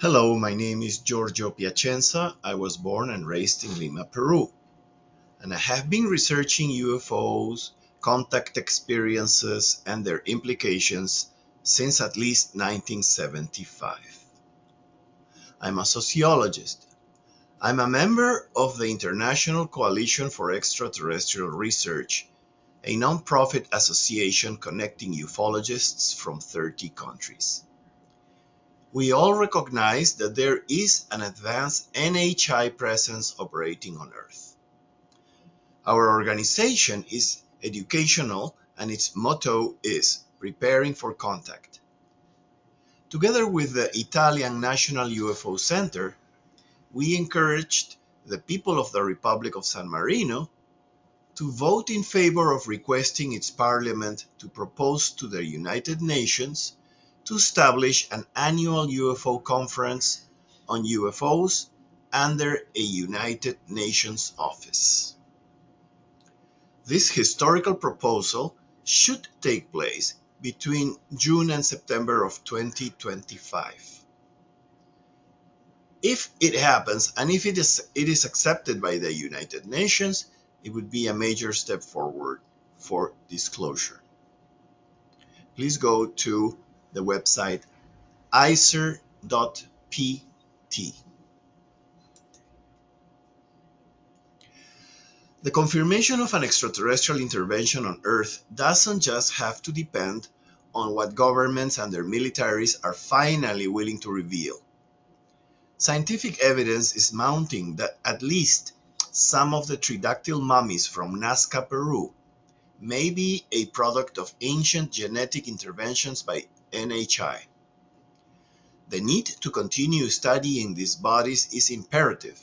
Hello, my name is Giorgio Piacenza. I was born and raised in Lima, Peru, and I have been researching UFOs, contact experiences, and their implications since at least 1975. I'm a sociologist. I'm a member of the International Coalition for Extraterrestrial Research, a non-profit association connecting ufologists from 30 countries. We all recognize that there is an advanced NHI presence operating on Earth. Our organization is educational and its motto is preparing for contact. Together with the Italian National UFO Center, we encouraged the people of the Republic of San Marino to vote in favor of requesting its parliament to propose to the United Nations to establish an annual UFO conference on UFOs under a United Nations office. This historical proposal should take place between June and September of 2025. If it happens and if it is accepted by the United Nations, it would be a major step forward for disclosure. Please go to the website ICER.pt. The confirmation of an extraterrestrial intervention on Earth doesn't just have to depend on what governments and their militaries are finally willing to reveal. Scientific evidence is mounting that at least some of the tridactyl mummies from Nazca, Peru, may be a product of ancient genetic interventions by NHI. The need to continue studying these bodies is imperative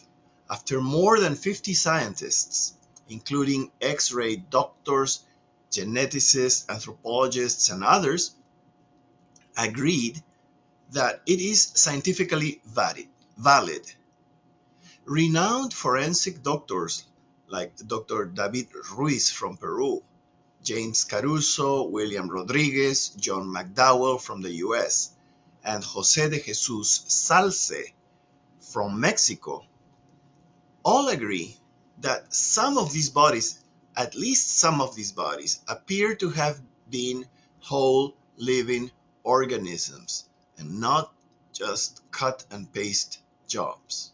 after more than 50 scientists, including X-ray doctors, geneticists, anthropologists, and others, agreed that it is scientifically valid. Renowned forensic doctors like Dr. David Ruiz from Peru, James Caruso, William Rodriguez, John McDowell from the US, and José de Jesús Salce from Mexico, all agree that some of these bodies, at least some of these bodies, appear to have been whole living organisms and not just cut and paste jobs.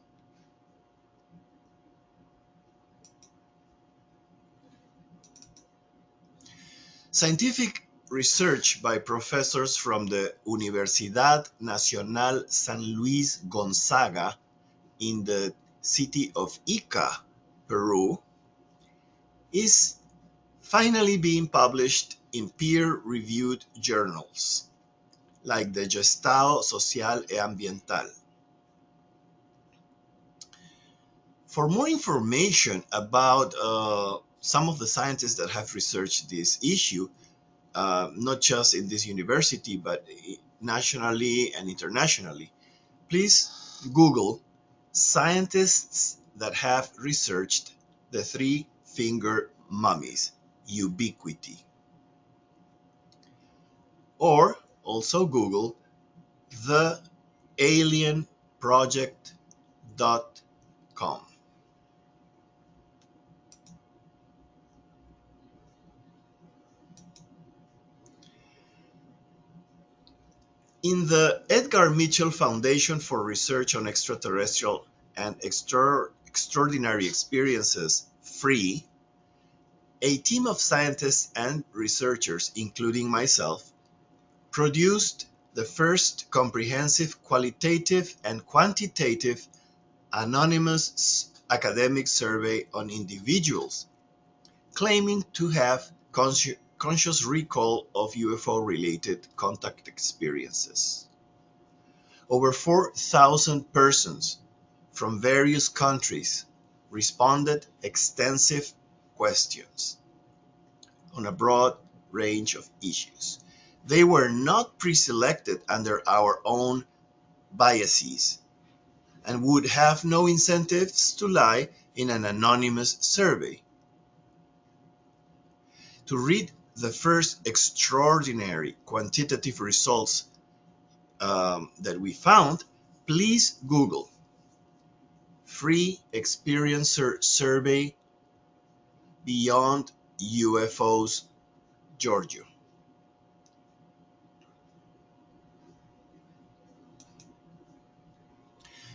Scientific research by professors from the Universidad Nacional San Luis Gonzaga in the city of Ica, Peru, is finally being published in peer-reviewed journals like the Gestao Social e Ambiental. For more information about some of the scientists that have researched this issue, not just in this university, but nationally and internationally, please Google scientists that have researched the three-finger mummies, ubiquity. Or also Google thealienproject.com. In the Edgar Mitchell Foundation for Research on Extraterrestrial and Extraordinary Experiences, FREE, a team of scientists and researchers, including myself, produced the first comprehensive qualitative and quantitative anonymous academic survey on individuals claiming to have conscious recall of UFO-related contact experiences. Over 4,000 persons from various countries responded extensive questions on a broad range of issues. They were not pre-selected under our own biases and would have no incentives to lie in an anonymous survey. To read the first extraordinary quantitative results that we found, Please Google Free Experiencer Survey Beyond UFOs, Giorgio.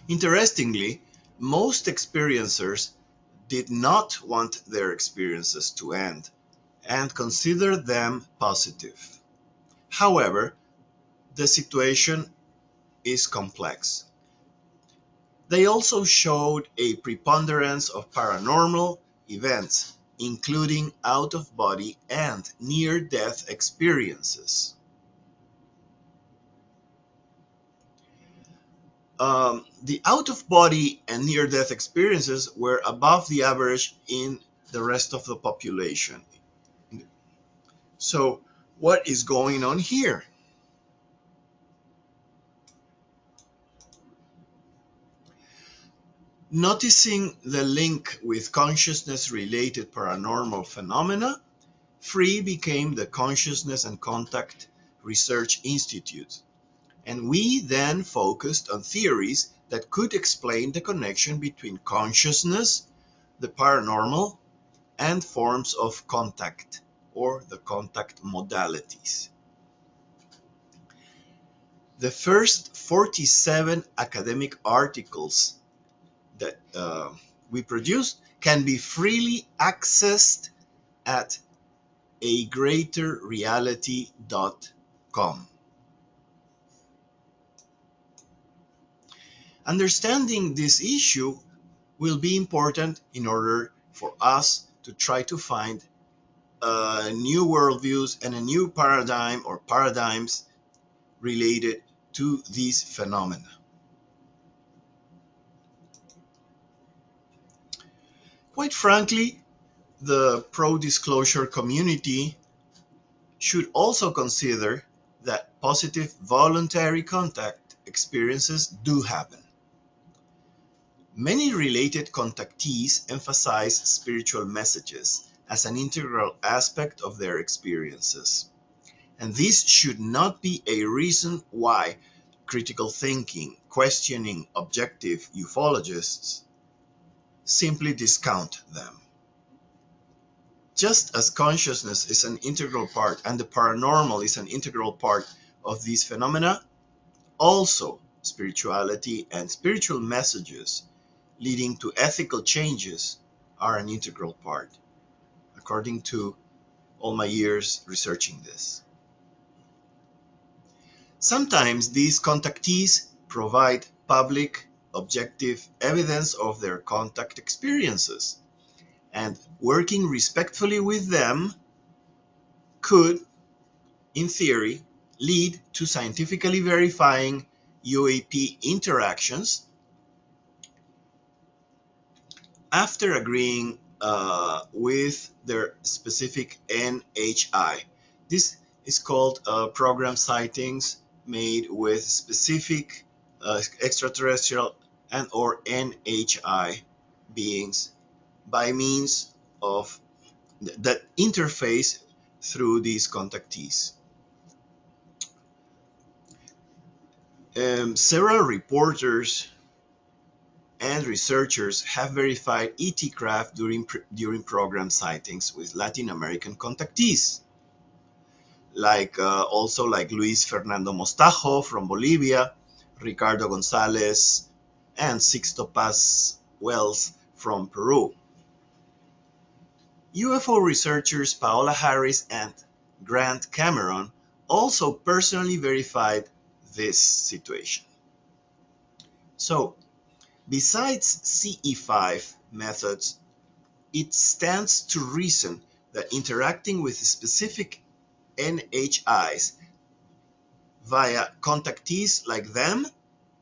Interestingly, most experiencers did not want their experiences to end and considered them positive. However, the situation is complex. They also showed a preponderance of paranormal events, including out-of-body and near-death experiences. The out-of-body and near-death experiences were above the average in the rest of the population. So, what is going on here? Noticing the link with consciousness-related paranormal phenomena, FREE became the Consciousness and Contact Research Institute, and we then focused on theories that could explain the connection between consciousness, the paranormal, and forms of contact, or the contact modalities. The first 47 academic articles that we produced can be freely accessed at agreaterreality.com. Understanding this issue will be important in order for us to try to find new worldviews and a new paradigm or paradigms related to these phenomena. Quite frankly, the pro-disclosure community should also consider that positive voluntary contact experiences do happen. Many related contactees emphasize spiritual messages as an integral aspect of their experiences. And this should not be a reason why critical thinking, questioning objective ufologists simply discount them. Just as consciousness is an integral part and the paranormal is an integral part of these phenomena, also spirituality and spiritual messages leading to ethical changes are an integral part, according to all my years researching this. Sometimes these contactees provide public, objective evidence of their contact experiences, and working respectfully with them could, in theory, lead to scientifically verifying UAP interactions after agreeing with their specific NHI. This is called program sightings made with specific extraterrestrial and or NHI beings by means of that interface through these contactees. Several reporters and researchers have verified ET craft during program sightings with Latin American contactees, also like Luis Fernando Mostajo from Bolivia, Ricardo Gonzalez, and Sixto Paz Wells from Peru. UFO researchers Paola Harris and Grant Cameron also personally verified this situation. So, besides CE5 methods, it stands to reason that interacting with specific NHIs via contactees like them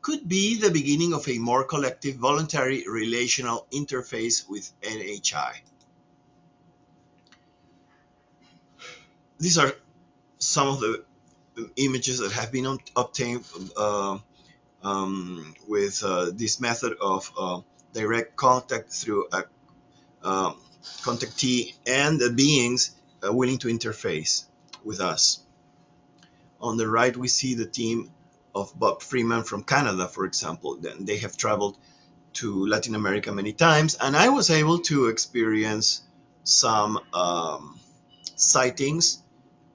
could be the beginning of a more collective voluntary relational interface with NHI. These are some of the images that have been obtained with this method of direct contact through a contactee and the beings willing to interface with us. On the right, we see the team of Bob Freeman from Canada, for example. Then they have traveled to Latin America many times, and I was able to experience some sightings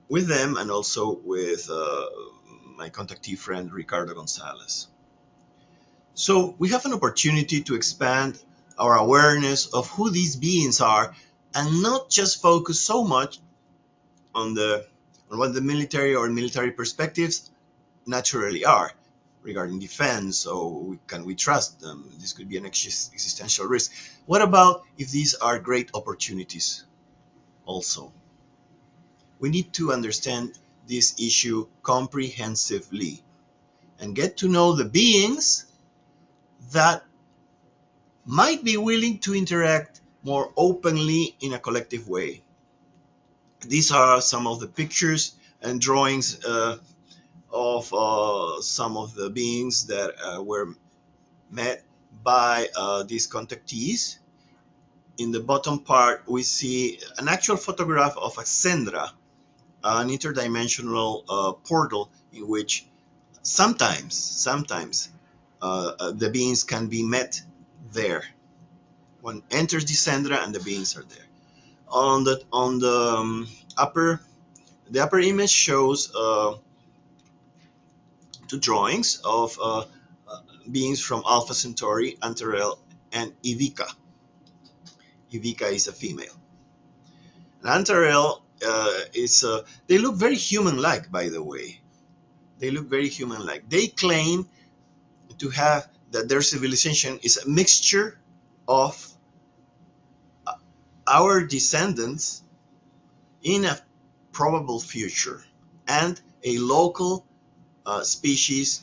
with them and also with my contactee friend Ricardo Gonzalez. So we have an opportunity to expand our awareness of who these beings are and not just focus so much on what the military or military perspectives naturally are regarding defense. So can we trust them? This could be an existential risk. What about if these are great opportunities also? We need to understand this issue comprehensively and get to know the beings that might be willing to interact more openly in a collective way. These are some of the pictures and drawings of some of the beings that were met by these contactees. In the bottom part, we see an actual photograph of a Sendra, an interdimensional portal in which sometimes the beings can be met there. One enters the Sendra and the beings are there. The upper image shows two drawings of beings from Alpha Centauri, Antarel, and Ivica. Ivica is a female. And Antarel they look very human-like, by the way. They look very human-like. They claim to have that their civilization is a mixture of our descendants in a probable future and a local species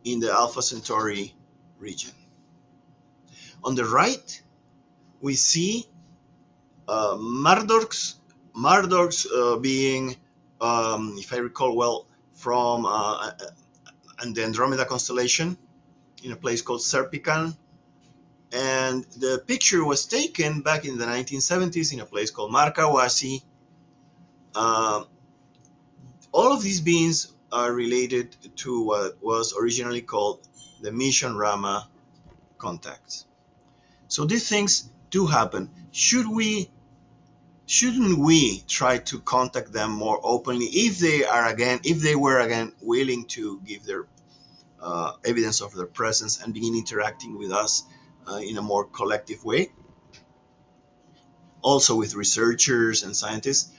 in the Alpha Centauri region. On the right, we see Mardorks being, if I recall well, from and the Andromeda constellation in a place called Serpican. And the picture was taken back in the 1970s in a place called Markawasi. All of these beings are related to what was originally called the Mission Rama contacts. So these things do happen. Shouldn't we try to contact them more openly if they were again willing to give their evidence of their presence and begin interacting with us in a more collective way? Also with researchers and scientists.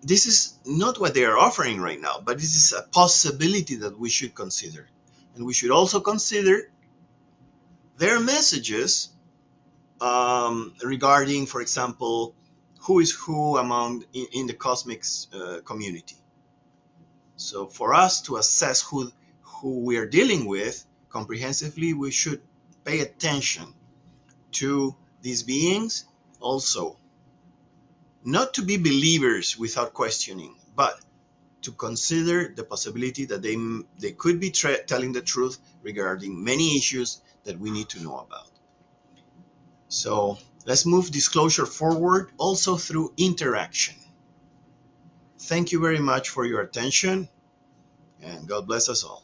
This is not what they are offering right now, but this is a possibility that we should consider. And we should also consider their messages regarding, for example, who is who in the cosmic community. So for us to assess who we are dealing with comprehensively, we should pay attention to these beings also. Not to be believers without questioning, but to consider the possibility that they could be telling the truth regarding many issues that we need to know about. So let's move disclosure forward also through interaction. Thank you very much for your attention, and God bless us all.